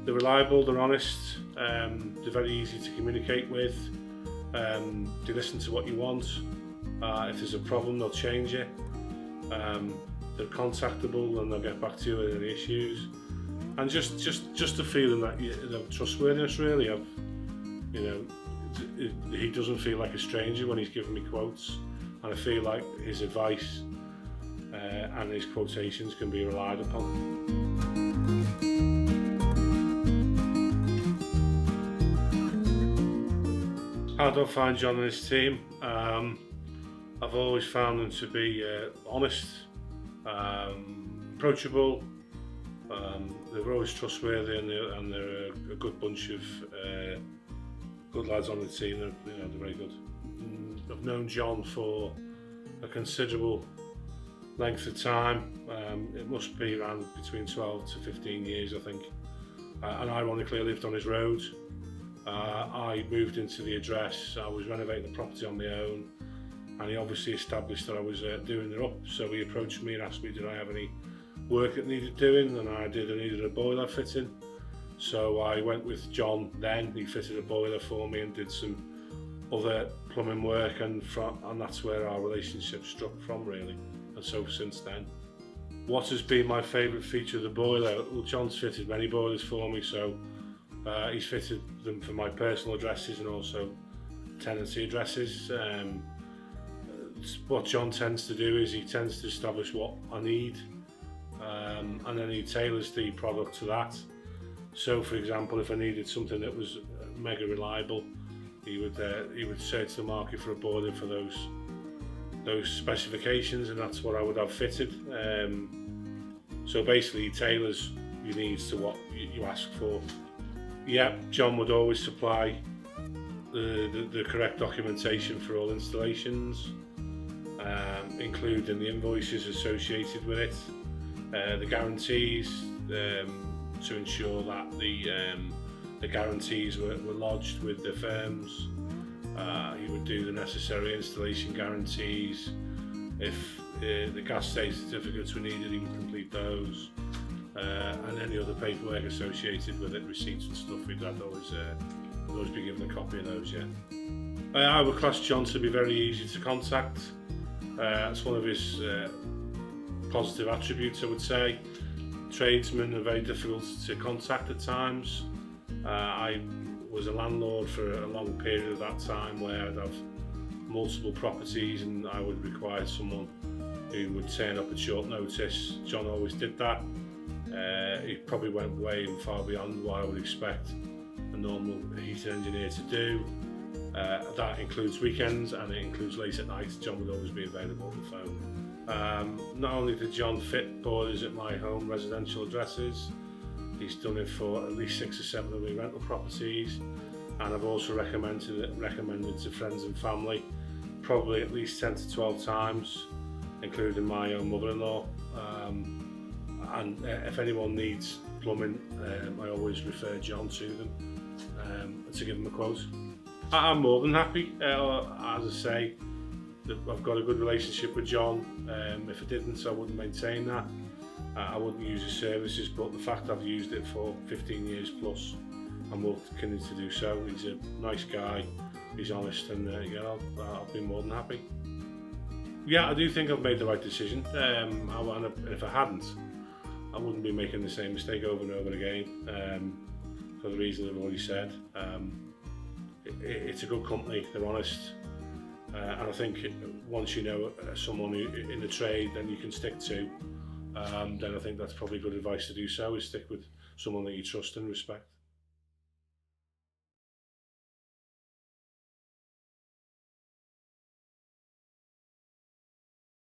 They're reliable, they're honest, they're very easy to communicate with, they listen to what you want. If there's a problem, they'll change it. They're contactable and they'll get back to you with any issues. And just the feeling that trustworthiness really of, he doesn't feel like a stranger when he's giving me quotes, and I feel like his advice and his quotations can be relied upon. How do I find John and his team? I've always found them to be honest, approachable. They're always trustworthy, and they're a good bunch of good lads on the team. They're very good. I've known John for a considerable length of time. It must be around between 12 to 15 years, I think. And ironically, I lived on his road. I moved into the address. I was renovating the property on my own, and he obviously established that I was doing it up. So he approached me and asked me did I have any work that needed doing, and I did. I needed a boiler fitting. So I went with John then. He fitted a boiler for me and did some other plumbing work, and that's where our relationship struck from really. And so since then. What has been my favourite feature of the boiler? Well, John's fitted many boilers for me, so he's fitted them for my personal addresses and also tenancy addresses. What John tends to do is he tends to establish what I need, and then he tailors the product to that. So for example, if I needed something that was mega reliable, he would search the market for a boiler for those specifications, and that's what I would have fitted. So basically he tailors your needs to what you ask for. Yeah, John would always supply the correct documentation for all installations, including the invoices associated with it, the guarantees, to ensure that the guarantees were lodged with the firms. He would do the necessary installation guarantees. If the gas safe certificates were needed, he would complete those. And any other paperwork associated with it, receipts and stuff, we'd always be given a copy of those, yeah. I would class John to be very easy to contact. That's one of his positive attributes, I would say. Tradesmen are very difficult to contact at times. I was a landlord for a long period of that time where I'd have multiple properties and I would require someone who would turn up at short notice. John always did that. He probably went way and far beyond what I would expect a normal heating engineer to do. That includes weekends and it includes late at night. John would always be available on the phone. Not only did John fit boilers at my home residential addresses, he's done it for at least 6 or 7 of my rental properties, and I've also recommended it to friends and family probably at least 10 to 12 times, including my own mother-in-law. And if anyone needs plumbing, I always refer John to them to give them a quote. I'm more than happy. As I say, I've got a good relationship with John. If I didn't, I wouldn't maintain that. I wouldn't use his services, but the fact I've used it for 15 years plus, and will continue to do so. He's a nice guy, he's honest, and I'll be more than happy. Yeah, I do think I've made the right decision. If I hadn't, I wouldn't be making the same mistake over and over again, for the reasons I've already said. It's a good company, they're honest, and I think once you know someone in the trade then you can stick to, then I think that's probably good advice to do so, is stick with someone that you trust and respect.